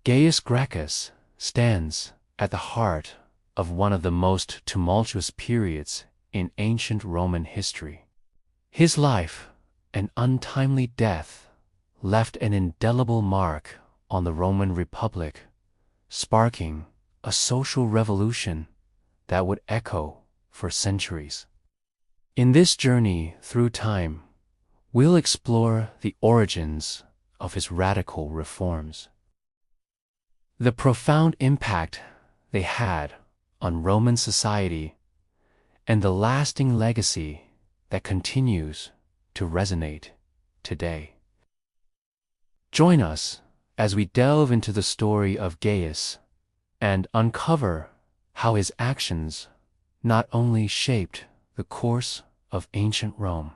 Gaius Gracchus stands at the heart of one of the most tumultuous periods in ancient Roman history. His life and untimely death left an indelible mark on the Roman Republic, sparking a social revolution that would echo for centuries. In this journey through time, we'll explore the origins of his radical reforms, the profound impact they had on Roman society, and the lasting legacy that continues to resonate today. Join us as we delve into the story of Gaius and uncover how his actions not only shaped the course of ancient Rome,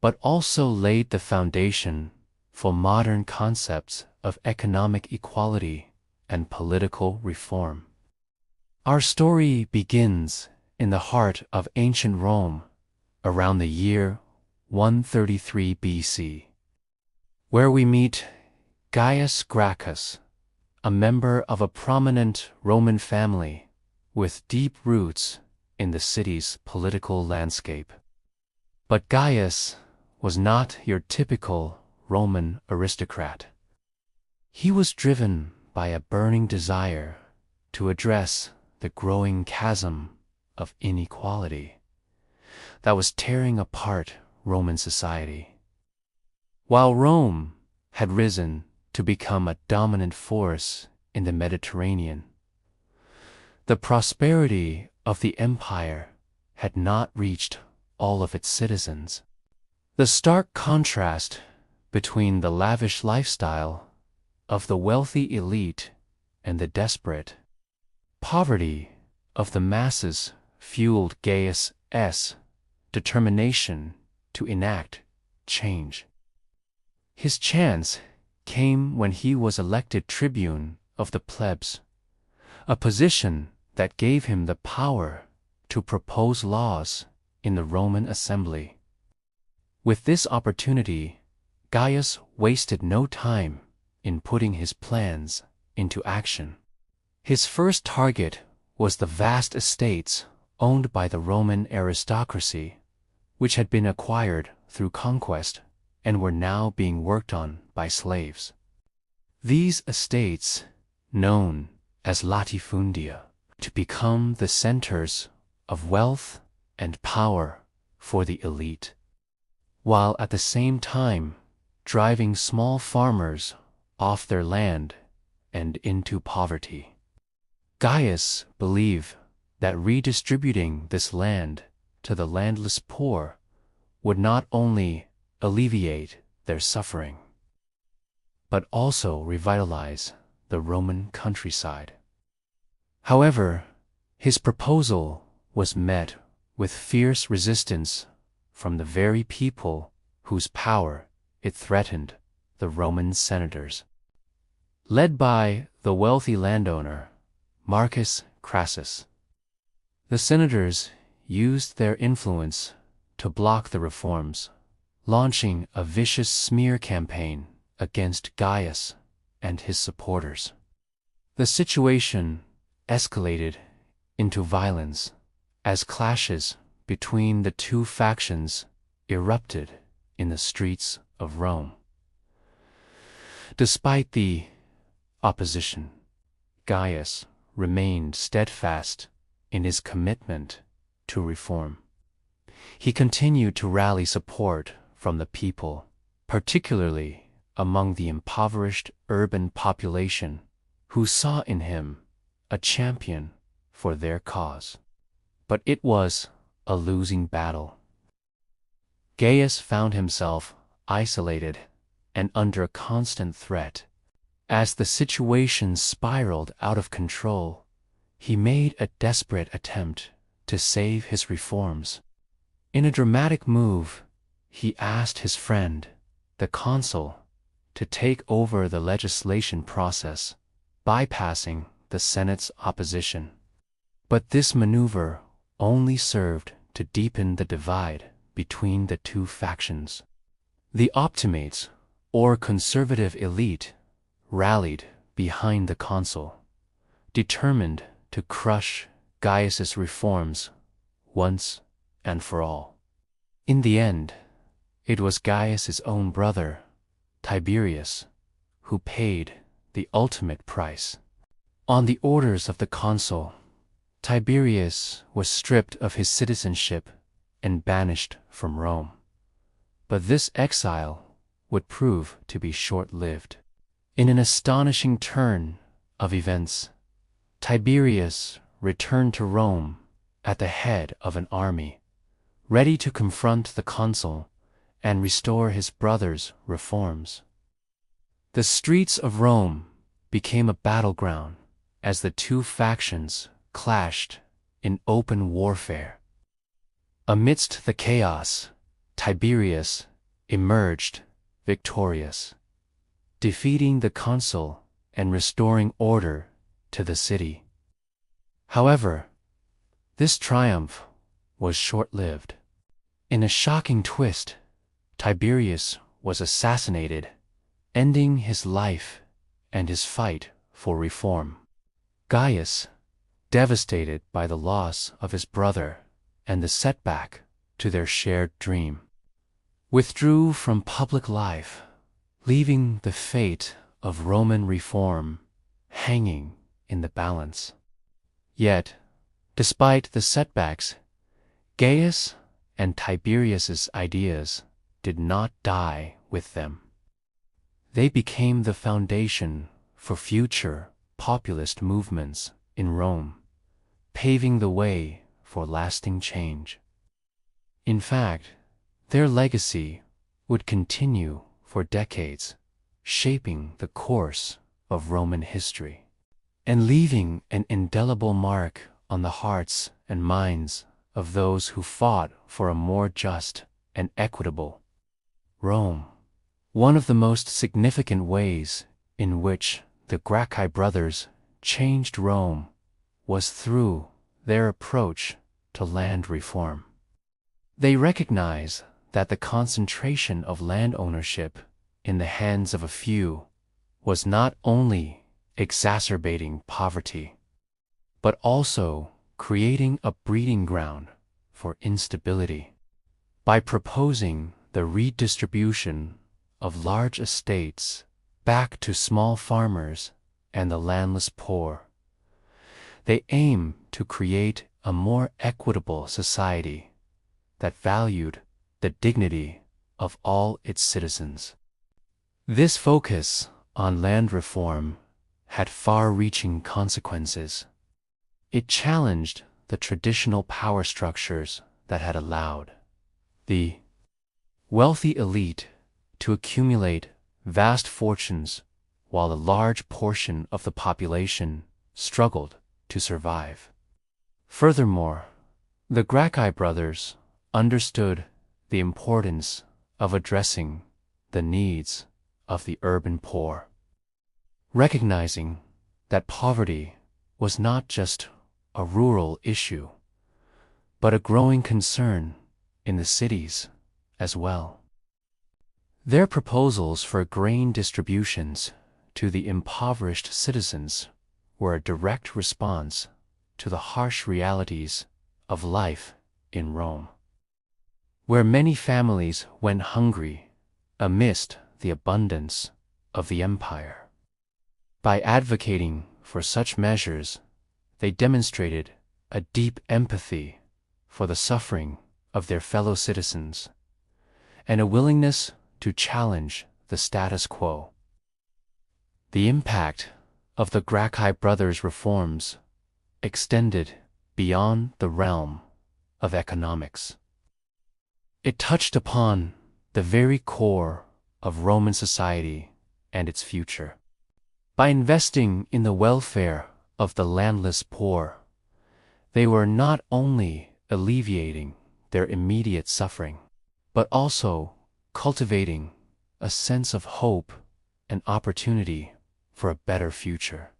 but also laid the foundation for modern concepts of economic equality and political reform. Our story begins in the heart of ancient Rome around the year 133 BC, where we meet Gaius Gracchus, a member of a prominent Roman family with deep roots in the city's political landscape. But Gaius was not your typical Roman aristocrat. He was driven by a burning desire to address the growing chasm of inequality that was tearing apart Roman society. While Rome had risen to become a dominant force in the Mediterranean, the prosperity of the empire had not reached all of its citizens. The stark contrast between the lavish lifestyle of the wealthy elite and the desperate poverty of the masses fueled Gaius' determination to enact change. His chance came when he was elected tribune of the plebs, a position that gave him the power to propose laws in the Roman assembly. With this opportunity, Gaius wasted no time in putting his plans into action. His first target was the vast estates owned by the Roman aristocracy, which had been acquired through conquest and were now being worked on by slaves. These estates, known as latifundia, to become the centers of wealth and power for the elite, while at the same time driving small farmers off their land and into poverty. Gaius believed that redistributing this land to the landless poor would not only alleviate their suffering, but also revitalize the Roman countryside. However, his proposal was met with fierce resistance from the very people whose power it threatened, the Roman senators. Led by the wealthy landowner Marcus Crassus, the senators used their influence to block the reforms, launching a vicious smear campaign against Gaius and his supporters. The situation escalated into violence as clashes between the two factions erupted in the streets of Rome. Despite the opposition, Gaius remained steadfast in his commitment to reform. He continued to rally support from the people, particularly among the impoverished urban population, who saw in him a champion for their cause. But it was a losing battle. Gaius found himself isolated and under constant threat. As the situation spiraled out of control, he made a desperate attempt to save his reforms. In a dramatic move, he asked his friend, the consul, to take over the legislation process, bypassing the Senate's opposition. But this maneuver only served to deepen the divide between the two factions. The optimates, or conservative elite, rallied behind the consul, determined to crush Gaius's reforms once and for all. In the end, it was Gaius's own brother, Tiberius, who paid the ultimate price. On the orders of the consul, Tiberius was stripped of his citizenship and banished from Rome. But this exile would prove to be short-lived. In an astonishing turn of events, Tiberius returned to Rome at the head of an army, ready to confront the consul and restore his brother's reforms. The streets of Rome became a battleground as the two factions clashed in open warfare. Amidst the chaos, Tiberius emerged victorious, defeating the consul and restoring order to the city. However, this triumph was short-lived. In a shocking twist, Tiberius was assassinated, ending his life and his fight for reform. Gaius, devastated by the loss of his brother and the setback to their shared dream, withdrew from public life, leaving the fate of Roman reform hanging in the balance. Yet, despite the setbacks, Gaius and Tiberius's ideas did not die with them. They became the foundation for future populist movements in Rome, paving the way for lasting change. In fact, their legacy would continue for decades, shaping the course of Roman history and leaving an indelible mark on the hearts and minds of those who fought for a more just and equitable Rome. One of the most significant ways in which the Gracchi brothers changed Rome was through their approach to land reform. They recognized that the concentration of land ownership in the hands of a few was not only exacerbating poverty, but also creating a breeding ground for instability. By proposing the redistribution of large estates back to small farmers and the landless poor, they aim to create a more equitable society that valued the dignity of all its citizens. This focus on land reform had far-reaching consequences. It challenged the traditional power structures that had allowed the wealthy elite to accumulate vast fortunes while a large portion of the population struggled to survive. Furthermore, the Gracchi brothers understood the importance of addressing the needs of the urban poor, recognizing that poverty was not just a rural issue, but a growing concern in the cities as well. Their proposals for grain distributions to the impoverished citizens were a direct response to the harsh realities of life in Rome, where many families went hungry amidst the abundance of the empire. By advocating for such measures, they demonstrated a deep empathy for the suffering of their fellow citizens and a willingness to challenge the status quo. The impact of the Gracchi brothers' reforms extended beyond the realm of economics. It touched upon the very core of Roman society and its future. By investing in the welfare of the landless poor, they were not only alleviating their immediate suffering, but also cultivating a sense of hope and opportunity for a better future.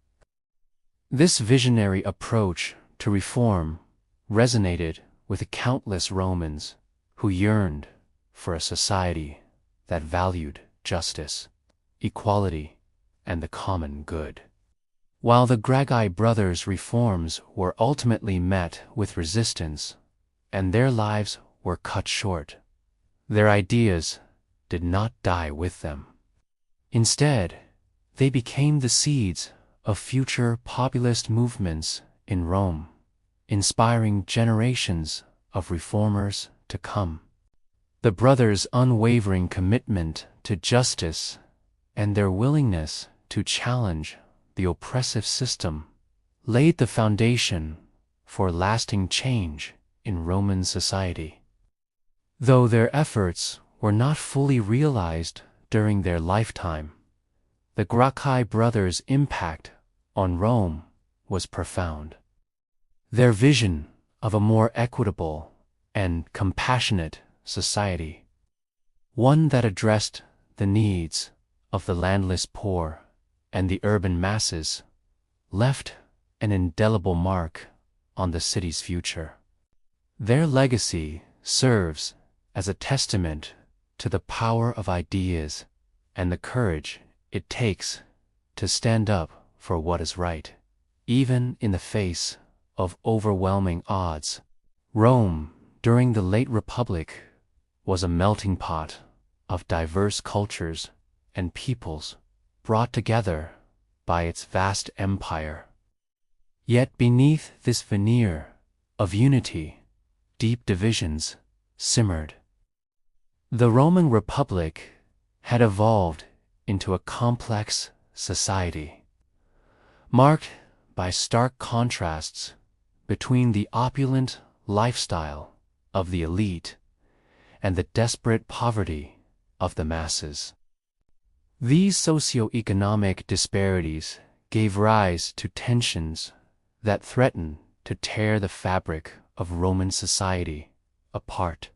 This visionary approach to reform resonated with countless Romans who yearned for a society that valued justice, equality, and the common good. While the Gracchi brothers' reforms were ultimately met with resistance, and their lives were cut short, their ideas did not die with them. Instead, they became the seeds of future populist movements in Rome, inspiring generations of reformers to come. The brothers' unwavering commitment to justice and their willingness to challenge the oppressive system laid the foundation for lasting change in Roman society. Though their efforts were not fully realized during their lifetime, the Gracchi brothers' impact on Rome was profound. Their vision of a more equitable and compassionate society, one that addressed the needs of the landless poor and the urban masses, left an indelible mark on the city's future. Their legacy serves as a testament to the power of ideas and the courage it takes to stand up for what is right, even in the face of overwhelming odds. Rome, during the late Republic, was a melting pot of diverse cultures and peoples brought together by its vast empire. Yet beneath this veneer of unity, deep divisions simmered. The Roman Republic had evolved into a complex society, marked by stark contrasts between the opulent lifestyle of the elite and the desperate poverty of the masses. These socio-economic disparities gave rise to tensions that threatened to tear the fabric of Roman society apart.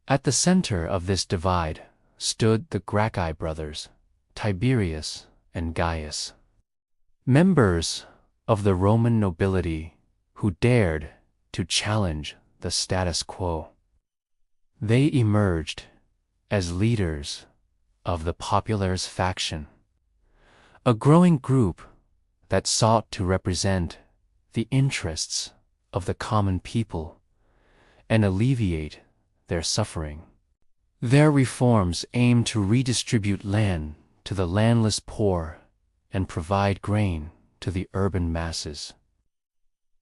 At the center of this divide stood the Gracchi brothers, Tiberius and Gaius, members of the Roman nobility who dared to challenge the status quo. They emerged as leaders of the populares faction, a growing group that sought to represent the interests of the common people and alleviate their suffering. Their reforms aimed to redistribute land to the landless poor and provide grain to the urban masses,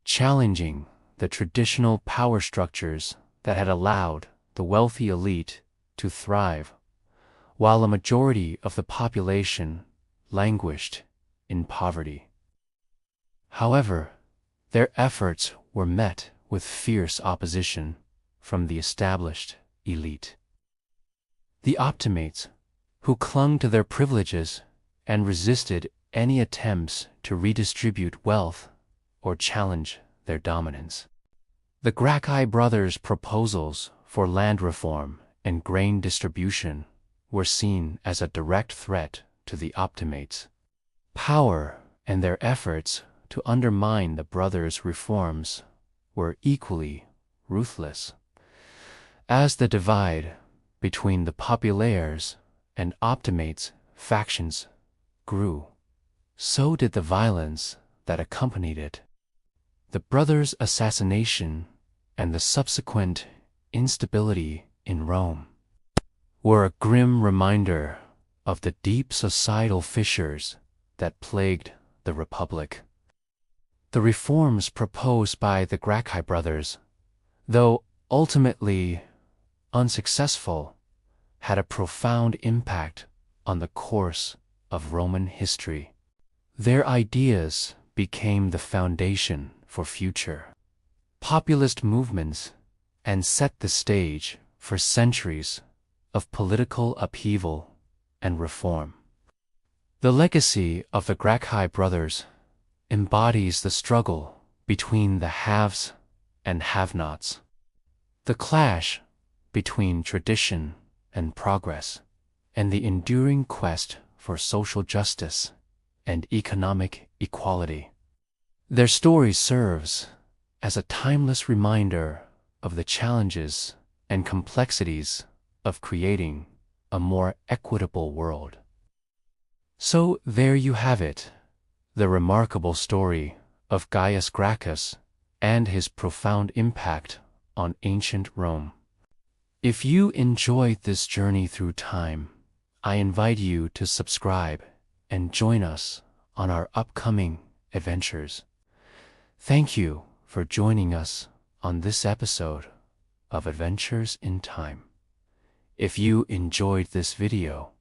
challenging the traditional power structures that had allowed the wealthy elite to thrive, while a majority of the population languished in poverty. However, their efforts were met with fierce opposition from the established elite. The optimates, who clung to their privileges and resisted any attempts to redistribute wealth or challenge their dominance. The Gracchi brothers' proposals for land reform and grain distribution were seen as a direct threat to the optimates' power, and their efforts to undermine the brothers' reforms were equally ruthless. As the divide between the populares and optimates factions grew, so did the violence that accompanied it. The brothers' assassination and the subsequent instability in Rome were a grim reminder of the deep societal fissures that plagued the Republic. The reforms proposed by the Gracchi brothers, though ultimately unsuccessful, had a profound impact on the course of Roman history. Their ideas became the foundation for future populist movements and set the stage for centuries of political upheaval and reform. The legacy of the Gracchi brothers embodies the struggle between the haves and have-nots, the clash between tradition and progress, and the enduring quest for social justice and economic equality. Their story serves as a timeless reminder of the challenges and complexities of creating a more equitable world. So there you have it, the remarkable story of Gaius Gracchus and his profound impact on ancient Rome. If you enjoyed this journey through time, I invite you to subscribe and join us on our upcoming adventures. Thank you for joining us on this episode of Adventures in Time. If you enjoyed this video,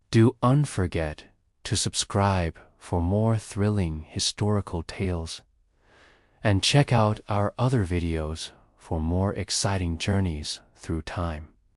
do not forget to subscribe for more thrilling historical tales, and check out our other videos for more exciting journeys through time.